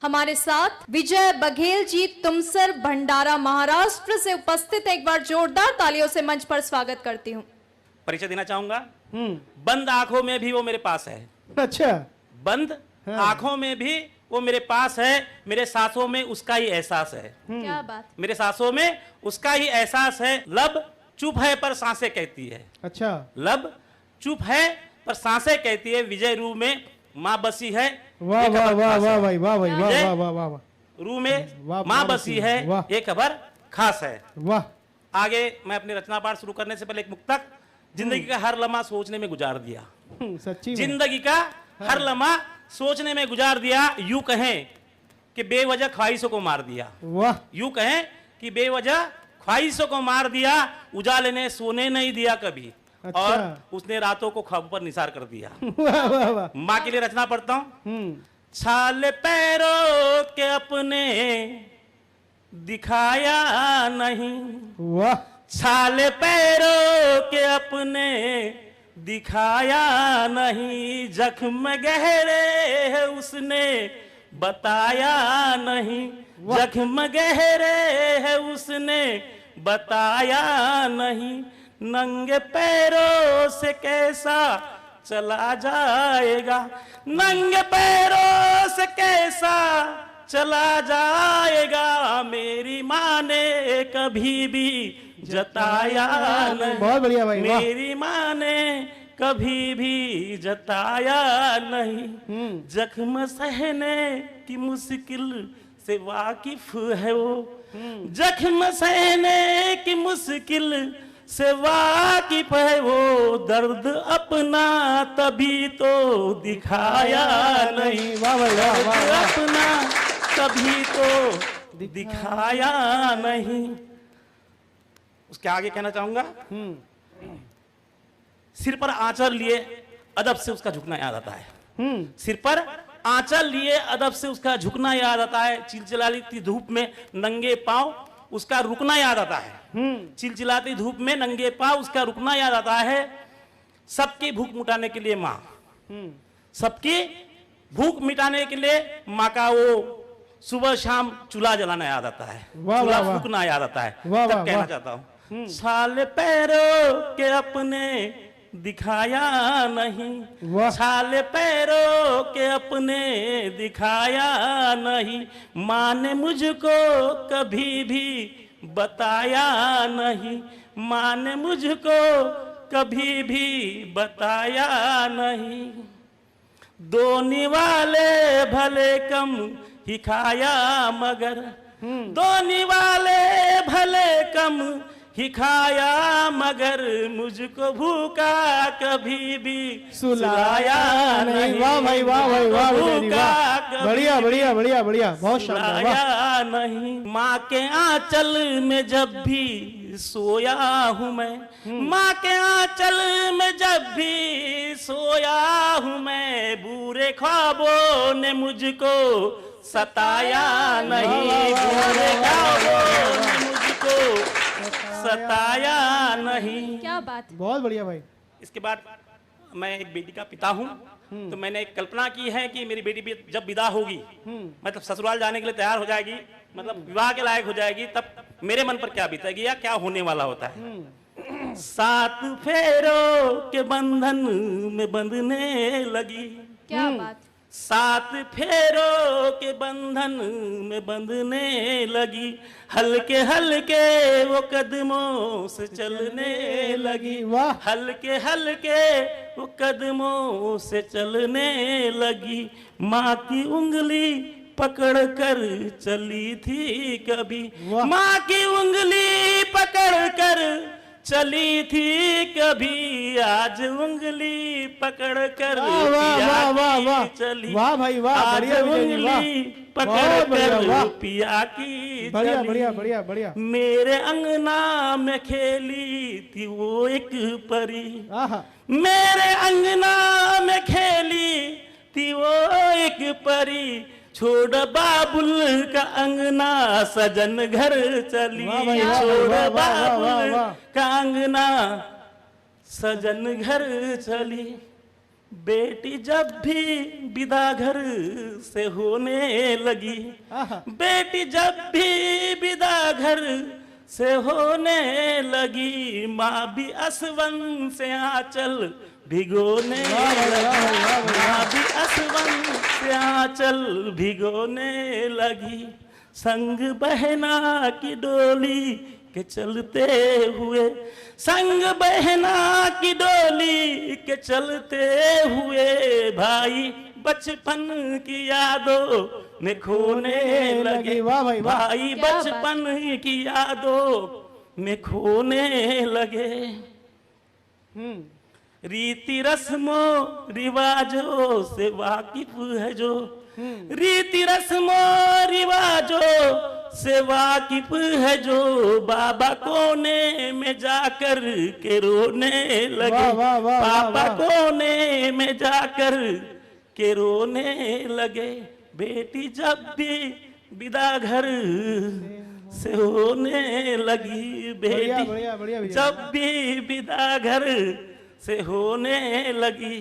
हमारे साथ विजय बघेल जी तुमसर भंडारा महाराष्ट्र से उपस्थित। एक बार जोरदार तालियों से मंच पर स्वागत करती हूँ। परिचय देना चाहूंगा। बंद आंखों में भी वो मेरे पास है। अच्छा। बंद आंखों में भी वो मेरे पास है, मेरे सांसों में उसका ही एहसास है। क्या बात। मेरे सांसों में उसका ही एहसास है। लब चुप है पर सांसें कहती है। अच्छा। लब चुप है पर सांसें कहती है। विजय रू में माँ बसी है। वाह वाह वाह वाह भाई, वाह भाई, वाह वाह वाह वाह। रू में माँ बसी है, ये खबर खास है। वाह। आगे मैं अपनी रचना पाठ शुरू करने से पहले एक मुक्तक। जिंदगी का हर लम्हा सोचने में गुजार दिया। सच्ची में। जिंदगी का हर लम्हा सोचने में गुजार दिया। यूं कहें कि बेवजह ख्वाहिशों को मार दिया। वाह। यूं कहें कि बेवजह ख्वाहिशों को मार दिया। उजाले ने सोने नहीं दिया कभी। अच्छा। और उसने रातों को ख्वाब पर निसार कर दिया। वाह वाह वाह। माँ के लिए रचना पढ़ता हूं। छाले पैरों के अपने दिखाया नहीं। वाह। छाले पैरों के अपने दिखाया नहीं। जख्म गहरे है उसने बताया नहीं। जख्म गहरे है उसने बताया नहीं। नंगे पैरों से कैसा चला जाएगा। नंगे पैरों से कैसा चला जाएगा। मेरी माँ ने कभी भी जताया नहीं। बहुत बढ़िया भाई। मेरी माँ ने कभी भी जताया नहीं। जख्म सहने की मुश्किल से वाकिफ है वो। जख्म सहने की मुश्किल से वाकिफ है वो। दर्द अपना तभी तो दिखाया नहीं। वाह भाई, वाह वाह वाह। अपना तभी तो दिखाया नहीं। उसके आगे कहना चाहूंगा। सिर पर आंचल लिए अदब से उसका झुकना याद आता है। सिर पर आंचल लिए अदब से उसका झुकना याद आता है। चिलचिलाती धूप में नंगे पांव उसका रुकना याद आता है। चिलचिलाती धूप में नंगे पांव उसका रुकना याद आता है। सबकी भूख मिटाने के लिए माँ, सबकी भूख मिटाने के लिए माँ का वो सुबह शाम चूल्हा जलाना याद आता है। चूल्हा फूकना याद आता है। तब कहना चाहता हूँ। छाले पैरों के अपने दिखाया नहीं। छाले पैरों के अपने दिखाया नहीं। माँ ने मुझको कभी भी बताया नहीं। माँ ने मुझको कभी भी बताया नहीं। दो निवाले भले कम ही खाया मगर। दो निवाले भले कम ही खाया मगर मुझको भूखा कभी भी सुलाया नहीं। वाह भाई, वाह भाई, वाह वाह। बढ़िया बढ़िया बढ़िया बढ़िया, बहुत शानदार। सुलाया नहीं। माँ के आंचल में जब भी सोया हूँ मैं। माँ के आंचल में जब भी सोया हूँ मैं। बुरे ख्वाबों ने मुझको सताया नहीं। बुरे ख्वाबों ने मुझको सताया नहीं। क्या बात। बहुत बढ़िया भाई। इसके बाद मैं एक बेटी का पिता हूँ। तो मैंने एक कल्पना की है कि मेरी बेटी भी जब विदा होगी, मतलब ससुराल जाने के लिए तैयार हो जाएगी, मतलब विवाह के लायक हो जाएगी, तब मेरे मन पर क्या बीतेगी या क्या होने वाला होता है। सात फेरों के बंधन में बंधने लगी। क्या बात। सात फेरों के बंधन में बंधने लगी। हल्के हल्के वो कदमों से चलने लगी। वाह। हल्के हल्के वो कदमों से चलने लगी। माँ की उंगली पकड़ कर चली थी कभी। माँ की उंगली पकड़ कर चली थी कभी। आज उंगली पकड़ कर चली। वाह भाई, वाह। बढ़िया। उंगली पकड़ कर पिया की बढ़िया बढ़िया बढ़िया बढ़िया। मेरे अंगना में खेली थी वो एक परी। मेरे अंगना में खेली थी वो एक परी। छोड़ बाबुल का अंगना सजन घर चली। छोड़ बाबुल का अंगना सजन घर चली। बेटी जब भी विदा घर से होने लगी, बेटी जब भी विदा घर से होने लगी, माँ भी असवन से आंचल भिगोने लगी, माँ भी असवन से आंचल भिगोने लगी। संग बहना की डोली के चलते हुए, संग बहना की डोली के चलते हुए, भाई बचपन की यादों में खोने लगे, वाह भाई वाह। भाई क्या बात। बचपन की यादों में खोने लगे। रीति रस्मों रिवाजों से वाकिफ है जो, रीति रस्मों रिवाजों से वाकिफ है जो, बाबा कोने में जाकर के रोने लगे, वाह, वाह, वाह, पापा वाह। कोने में जाकर के रोने लगे। बेटी जब भी विदा घर से होने लगी, बढ़िया बेटी बढ़िया बढ़िया भैया। जब भी विदा घर से होने लगी।